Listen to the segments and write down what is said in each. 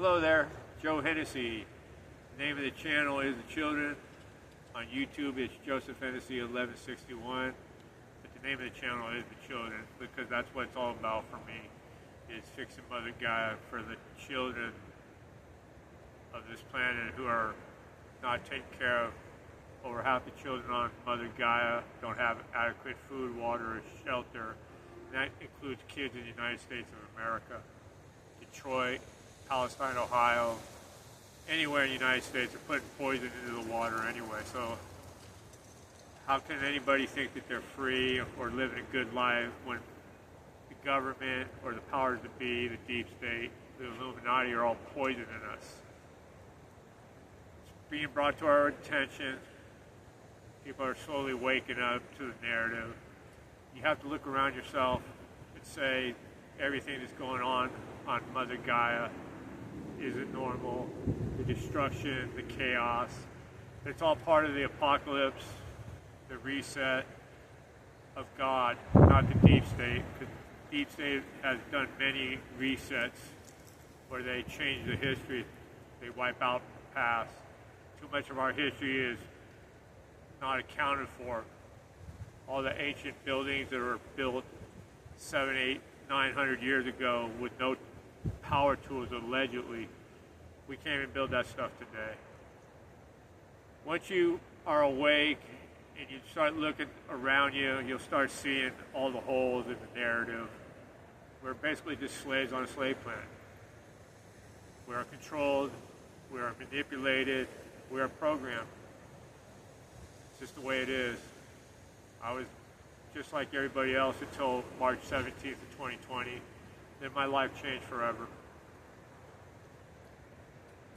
Hello there, Joe Hennessy. The name of the channel is The Children. On YouTube it's Joseph Hennessy 1161. But the name of the channel is The Children because that's what it's all about for me. Is fixing Mother Gaia for the children of this planet who are not taken care of. Over half the children on Mother Gaia don't have adequate food, water, or shelter. And that includes kids in the United States of America. Detroit, Palestine, Ohio, anywhere in the United States are putting poison into the water anyway. So how can anybody think that they're free or living a good life when the government or the powers that be, the deep state, the Illuminati are all poisoning us? It's being brought to our attention. People are slowly waking up to the narrative. You have to look around yourself and say everything that's going on Mother Gaia isn't normal. The destruction, the chaos. It's all part of the apocalypse, the reset of God, not the deep state. Because the deep state has done many resets where they change the history. They wipe out the past. Too much of our history is not accounted for. All the ancient buildings that were built 700, 800, 900 years ago with no power tools allegedly, we can't even build that stuff today. Once you are awake and you start looking around you, you'll start seeing all the holes in the narrative. We're basically just slaves on a slave planet. We are controlled, we are manipulated, we are programmed. It's just the way it is. I was just like everybody else until March 17th of 2020. Then my life changed forever.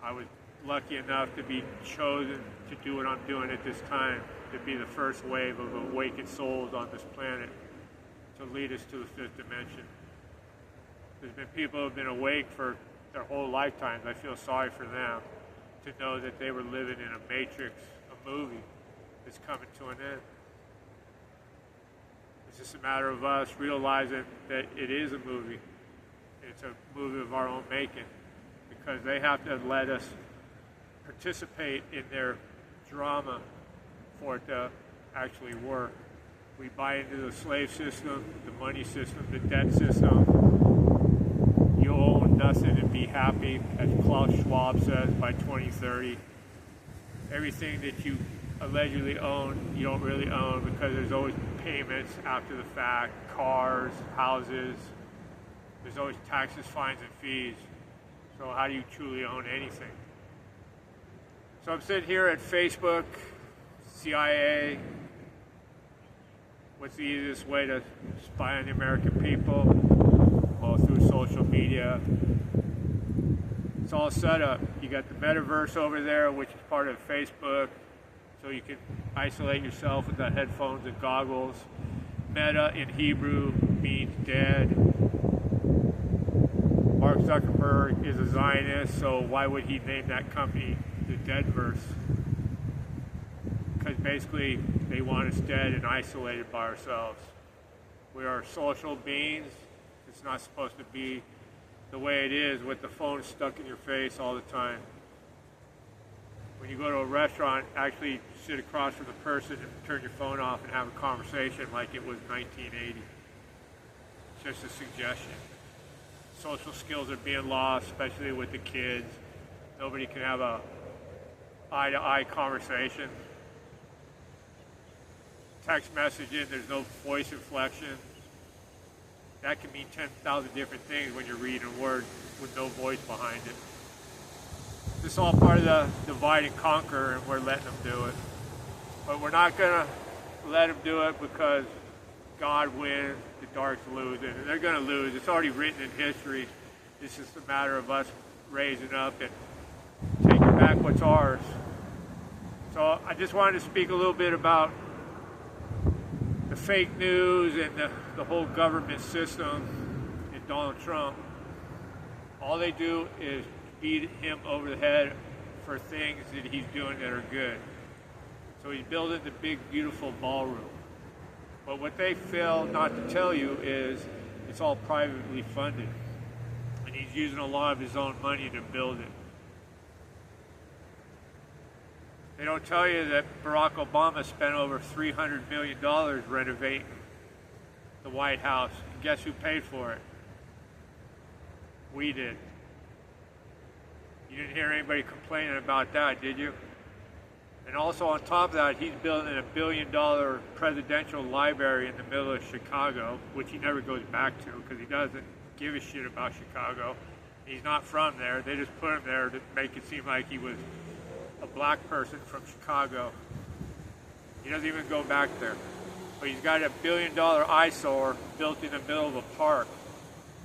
I was lucky enough to be chosen to do what I'm doing at this time, to be the first wave of awakened souls on this planet, to lead us to the fifth dimension. There's been people who have been awake for their whole lifetimes. I feel sorry for them to know that they were living in a matrix, a movie that's coming to an end. It's just a matter of us realizing that it is a movie. It's a movie of our own making, because they have to let us participate in their drama for it to actually work. We buy into the slave system, the money system, the debt system. You own nothing and be happy, as Klaus Schwab says, by 2030. Everything that you allegedly own, you don't really own, because there's always payments after the fact, cars, houses. There's always taxes, fines, and fees. So how do you truly own anything? So I'm sitting here at Facebook, CIA. What's the easiest way to spy on the American people? Well, through social media. It's all set up. You got the metaverse over there, which is part of Facebook, so you can isolate yourself with the headphones and goggles. Meta in Hebrew means dead. Mark Zuckerberg is a Zionist, so why would he name that company the Deadverse? Because basically they want us dead and isolated by ourselves. We are social beings. It's not supposed to be the way it is with the phone stuck in your face all the time. When you go to a restaurant, actually sit across from the person and turn your phone off and have a conversation like it was 1980. It's just a suggestion. Social skills are being lost, especially with the kids. Nobody can have a eye-to-eye conversation. Text messaging, there's no voice inflection. That can mean 10,000 different things when you're reading words with no voice behind it. This is all part of the divide and conquer, and we're letting them do it. But we're not going to let them do it because God wins, the darks lose, and they're going to lose. It's already written in history. It's just a matter of us raising up and taking back what's ours. So I just wanted to speak a little bit about the fake news and the whole government system and Donald Trump. All they do is beat him over the head for things that he's doing that are good. So he's building the big, beautiful ballroom. But what they fail not to tell you is it's all privately funded. And he's using a lot of his own money to build it. They don't tell you that Barack Obama spent over $300 million renovating the White House. And guess who paid for it? We did. You didn't hear anybody complaining about that, did you? And also on top of that, he's building a $1 billion presidential library in the middle of Chicago, which he never goes back to because he doesn't give a shit about Chicago. He's not from there. They just put him there to make it seem like he was a black person from Chicago. He doesn't even go back there. But he's got a $1 billion eyesore built in the middle of a park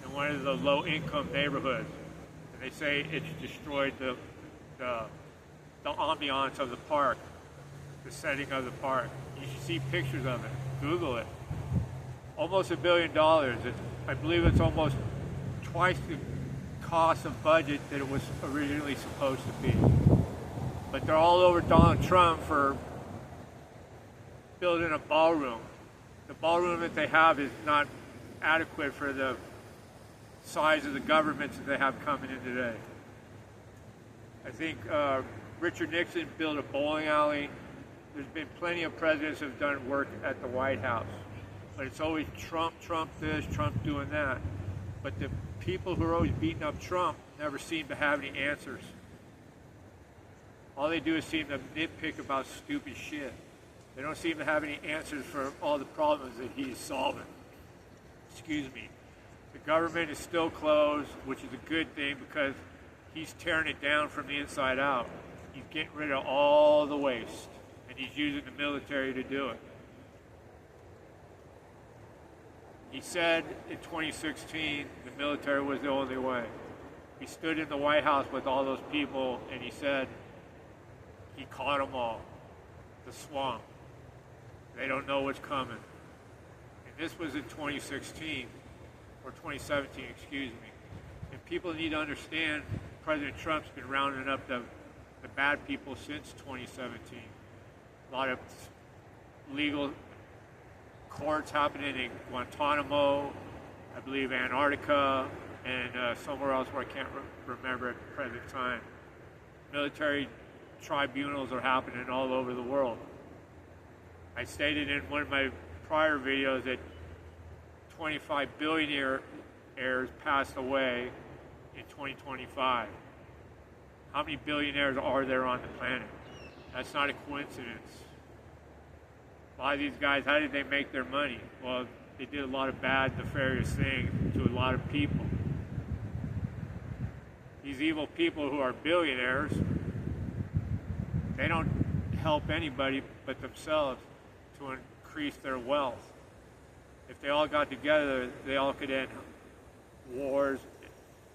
in one of the low-income neighborhoods. And they say it's destroyed the ambiance of the park, the setting of the park. You should see pictures of it. Google it. Almost $1 billion. I believe it's almost twice the cost of budget that it was originally supposed to be. But they're all over Donald Trump for building a ballroom. The ballroom that they have is not adequate for the size of the governments that they have coming in today. I think Richard Nixon built a bowling alley. There's been plenty of presidents who have done work at the White House. But it's always Trump, Trump this, Trump doing that. But the people who are always beating up Trump never seem to have any answers. All they do is seem to nitpick about stupid shit. They don't seem to have any answers for all the problems that he is solving. Excuse me. The government is still closed, which is a good thing because he's tearing it down from the inside out. He's getting rid of all the waste, and he's using the military to do it. He said in 2016 the military was the only way. He stood in the White House with all those people, and he said he caught them all. The swamp. They don't know what's coming. And this was in 2016, or 2017, excuse me. And people need to understand President Trump's been rounding up the bad people since 2017. A lot of legal courts happening in Guantanamo, I believe Antarctica, and somewhere else where I can't remember at the present time. Military tribunals are happening all over the world. I stated in one of my prior videos that 25 billionaires passed away in 2025. How many billionaires are there on the planet? That's not a coincidence. A lot of these guys, how did they make their money? Well, they did a lot of bad, nefarious things to a lot of people. These evil people who are billionaires, they don't help anybody but themselves to increase their wealth. If they all got together, they all could end wars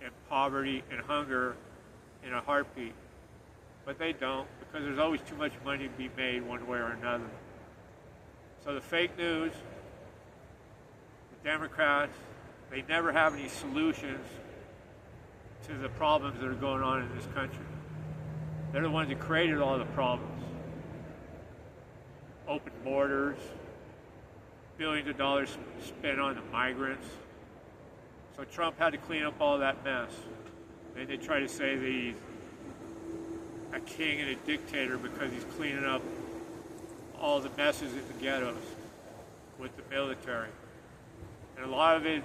and poverty and hunger in a heartbeat. But they don't, because there's always too much money to be made one way or another. So the fake news, the Democrats, they never have any solutions to the problems that are going on in this country. They're the ones that created all the problems. Open borders, billions of dollars spent on the migrants. So Trump had to clean up all that mess. Then they try to say that he's a king and a dictator because he's cleaning up all the messes in the ghettos with the military. And a lot of it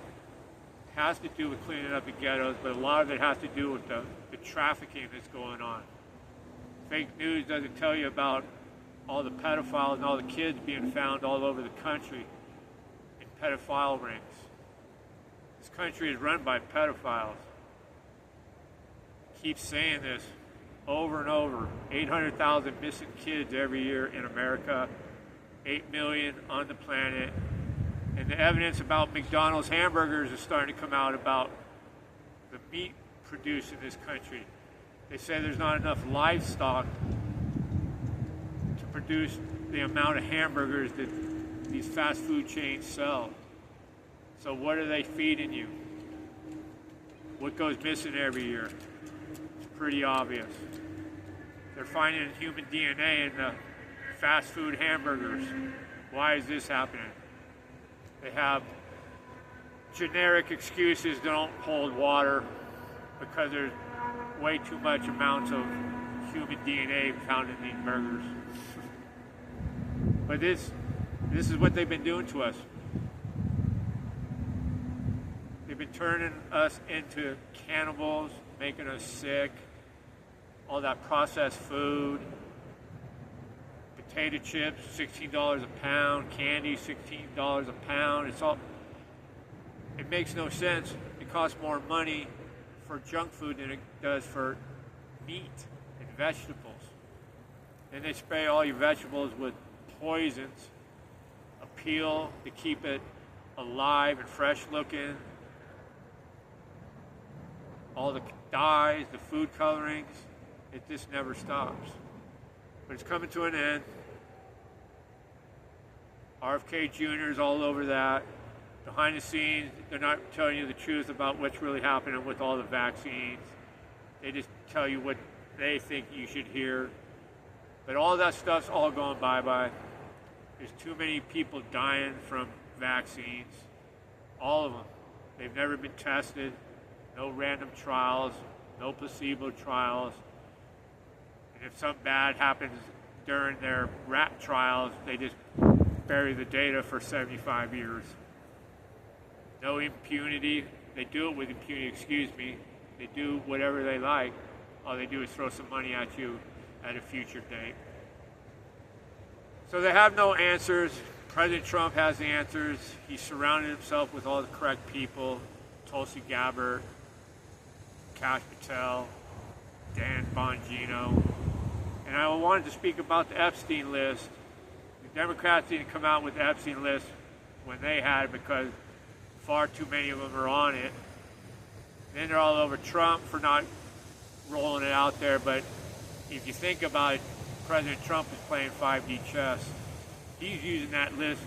has to do with cleaning up the ghettos, but a lot of it has to do with the trafficking that's going on. Fake news doesn't tell you about all the pedophiles and all the kids being found all over the country in pedophile rings. This country is run by pedophiles. Keep saying this over and over. 800,000 missing kids every year in America, 8 million on the planet. And the evidence about McDonald's hamburgers is starting to come out about the meat produced in this country. They say there's not enough livestock to produce the amount of hamburgers that these fast food chains sell. So what are they feeding you? What goes missing every year? It's pretty obvious. They're finding human DNA in the fast food hamburgers. Why is this happening? They have generic excuses that don't hold water. because there's way too much amounts of human DNA found in these burgers. But this is what they've been doing to us. They've been turning us into cannibals, making us sick. All that processed food, potato chips, $16 a pound, candy, $16 a pound. It makes no sense. It costs more money for junk food than it does for meat and vegetables. And they spray all your vegetables with poisons, a peel to keep it alive and fresh looking, all the dyes, the food colorings. It just never stops. But it's coming to an end. RFK Jr. is all over that. Behind the scenes, they're not telling you the truth about what's really happening with all the vaccines. They just tell you what they think you should hear. But all that stuff's all going bye-bye. There's too many people dying from vaccines. All of them. They've never been tested. No random trials. No placebo trials. And if something bad happens during their rat trials, they just bury the data for 75 years. No impunity. They do it with impunity, excuse me. They do whatever they like. All they do is throw some money at you at a future date. So they have no answers. President Trump has the answers. He's surrounded himself with all the correct people. Tulsi Gabbard, Kash Patel, Dan Bongino. And I wanted to speak about the Epstein list. The Democrats didn't come out with the Epstein list when they had it because far too many of them are on it. Then they're all over Trump for not rolling it out there. But if you think about it, President Trump is playing 5D chess. He's using that list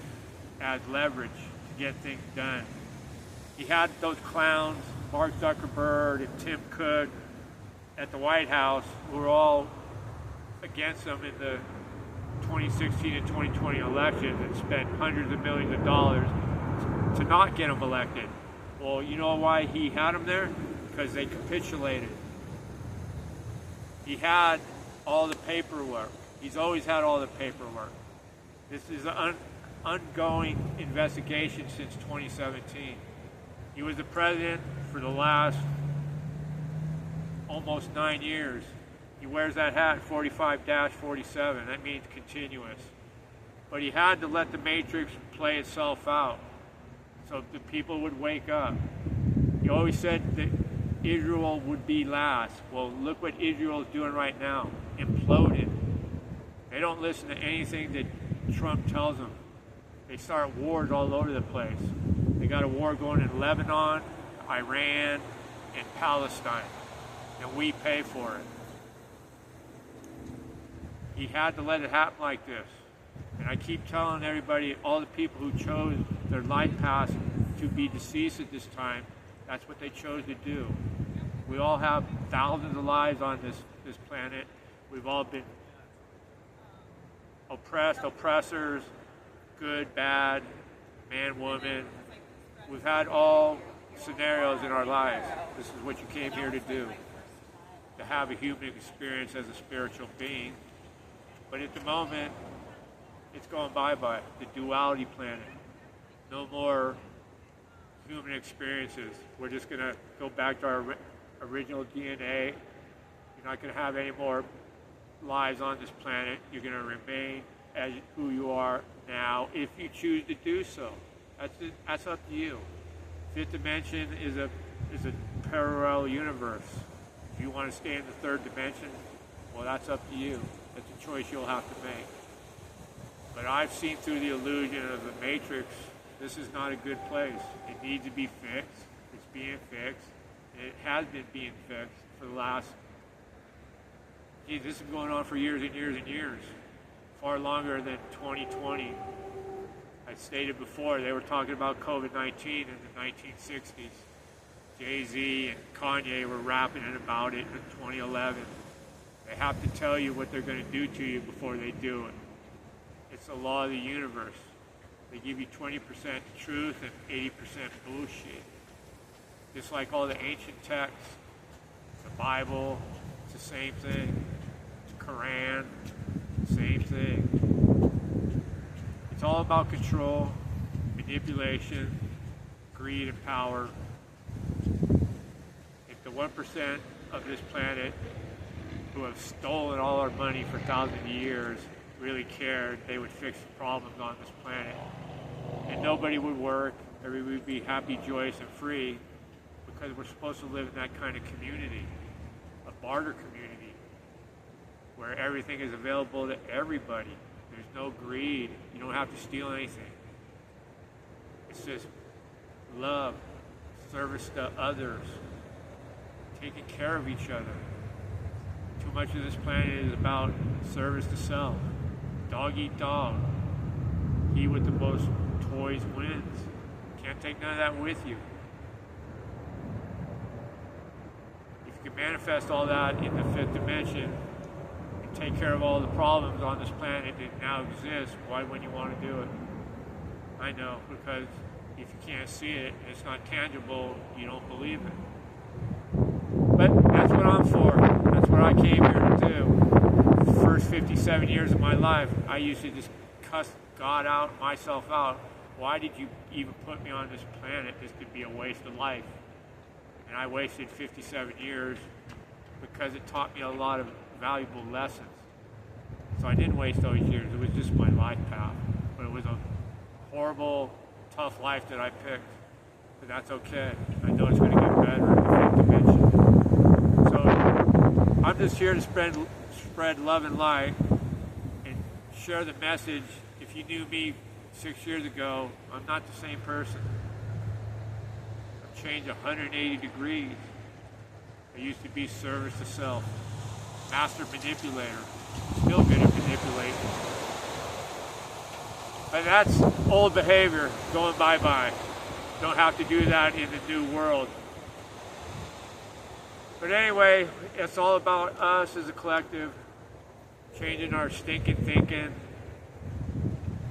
as leverage to get things done. He had those clowns, Mark Zuckerberg and Tim Cook, at the White House, who were all against him in the 2016 and 2020 elections and spent hundreds of millions of dollars to not get him elected. Well, you know why he had him there? Because they capitulated. He had all the paperwork. He's always had all the paperwork. This is an ongoing investigation since 2017. He was the president for the last almost 9 years. He wears that hat 45-47. That means continuous. But he had to let the matrix play itself out so the people would wake up. He always said that Israel would be last. Well, look what Israel is doing right now. Imploded. They don't listen to anything that Trump tells them. They start wars all over the place. They got a war going in Lebanon, Iran, and Palestine. And we pay for it. He had to let it happen like this. And I keep telling everybody, all the people who chose their life path to be deceased at this time, that's what they chose to do. We all have thousands of lives on this planet. We've all been oppressed, oppressors, good, bad, man, woman. We've had all scenarios in our lives. This is what you came here to do, to have a human experience as a spiritual being. But at the moment, it's going bye-bye, the duality planet. No more human experiences. We're just going to go back to our original DNA. You're not going to have any more lives on this planet. You're going to remain as who you are now if you choose to do so. That's up to you. Fifth dimension is a parallel universe. If you want to stay in the third dimension, well, that's up to you. That's a choice you'll have to make. But I've seen through the illusion of the matrix, this is not a good place. It needs to be fixed. It's being fixed. It has been being fixed for the last, this has been going on for years and years and years. Far longer than 2020. I stated before, they were talking about COVID-19 in the 1960s. Jay-Z and Kanye were rapping about it in 2011. They have to tell you what they're going to do to you before they do it. It's the law of the universe. They give you 20% truth and 80% bullshit. Just like all the ancient texts, The Bible, it's the same thing. The Quran, same thing. It's all about control, manipulation, greed, and power. If the 1% of this planet who have stolen all our money for thousands of years really cared, they would fix the problems on this planet. And nobody would work, everybody would be happy, joyous, and free, because we're supposed to live in that kind of community, a barter community, where everything is available to everybody. There's no greed. You don't have to steal anything. It's just love, service to others, taking care of each other. Too much of this planet is about service to self. Dog eat dog. He with the most toys wins. Can't take none of that with you. If you can manifest all that in the fifth dimension and take care of all the problems on this planet that now exist, why wouldn't you want to do it? I know, because if you can't see it and it's not tangible, you don't believe it. But that's what I'm for. That's what I came here to do. The first 57 years of my life, I used to just cuss God out, myself out. Why did you even put me on this planet? This could be a waste of life. And I wasted 57 years because it taught me a lot of valuable lessons. So I didn't waste those years. It was just my life path. But it was a horrible, tough life that I picked. But that's okay. I know it's going to get better in the fifth dimension. So I'm just here to spread love and light and share the message. If you knew me 6 years ago, I'm not the same person. I've changed 180 degrees. I used to be service to self, master manipulator, still good at manipulating. But that's old behavior, going bye-bye. Don't have to do that in the new world. But anyway, it's all about us as a collective, changing our stinking thinking,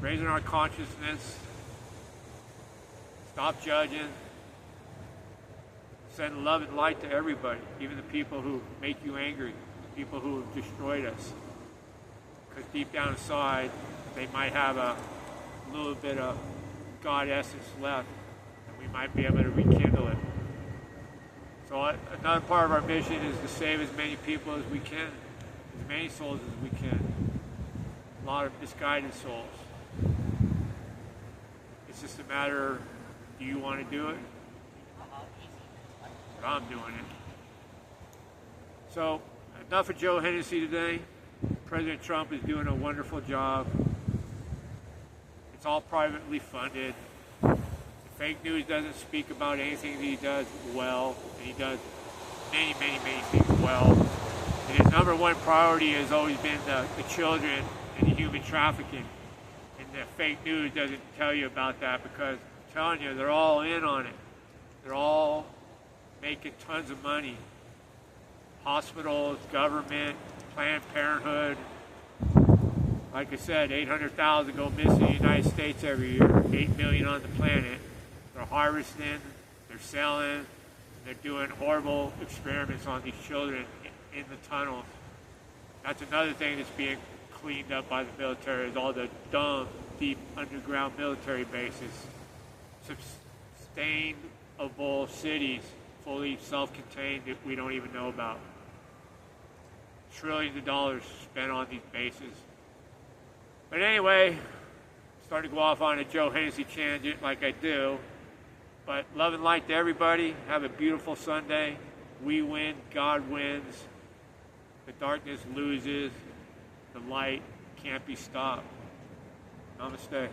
raising our consciousness, stop judging, send love and light to everybody, even the people who make you angry, the people who have destroyed us. Because deep down inside, they might have a little bit of God essence left, and we might be able to rekindle it. So another part of our mission is to save as many people as we can, as many souls as we can. A lot of misguided souls. It's just a matter of, do you want to do it? But I'm doing it. So enough of Joe Hennessy today. President Trump is doing a wonderful job. It's all privately funded. The fake news doesn't speak about anything that he does well, and he does many, many, many things well. And his number one priority has always been the children and the human trafficking. And the fake news doesn't tell you about that, because I'm telling you, they're all in on it. They're all making tons of money. Hospitals, government, Planned Parenthood. Like I said, 800,000 go missing in the United States every year, 8 million on the planet. They're harvesting, they're selling, and they're doing horrible experiments on these children in the tunnels. That's another thing that's being cleaned up by the military, is all the dumb, deep underground military bases. Sustainable cities, fully self-contained, that we don't even know about. Trillions of dollars spent on these bases. But anyway, starting to go off on a Joe Hennessy tangent like I do. But love and light to everybody. Have a beautiful Sunday. We win, God wins. The darkness loses. The light can't be stopped. Namaste.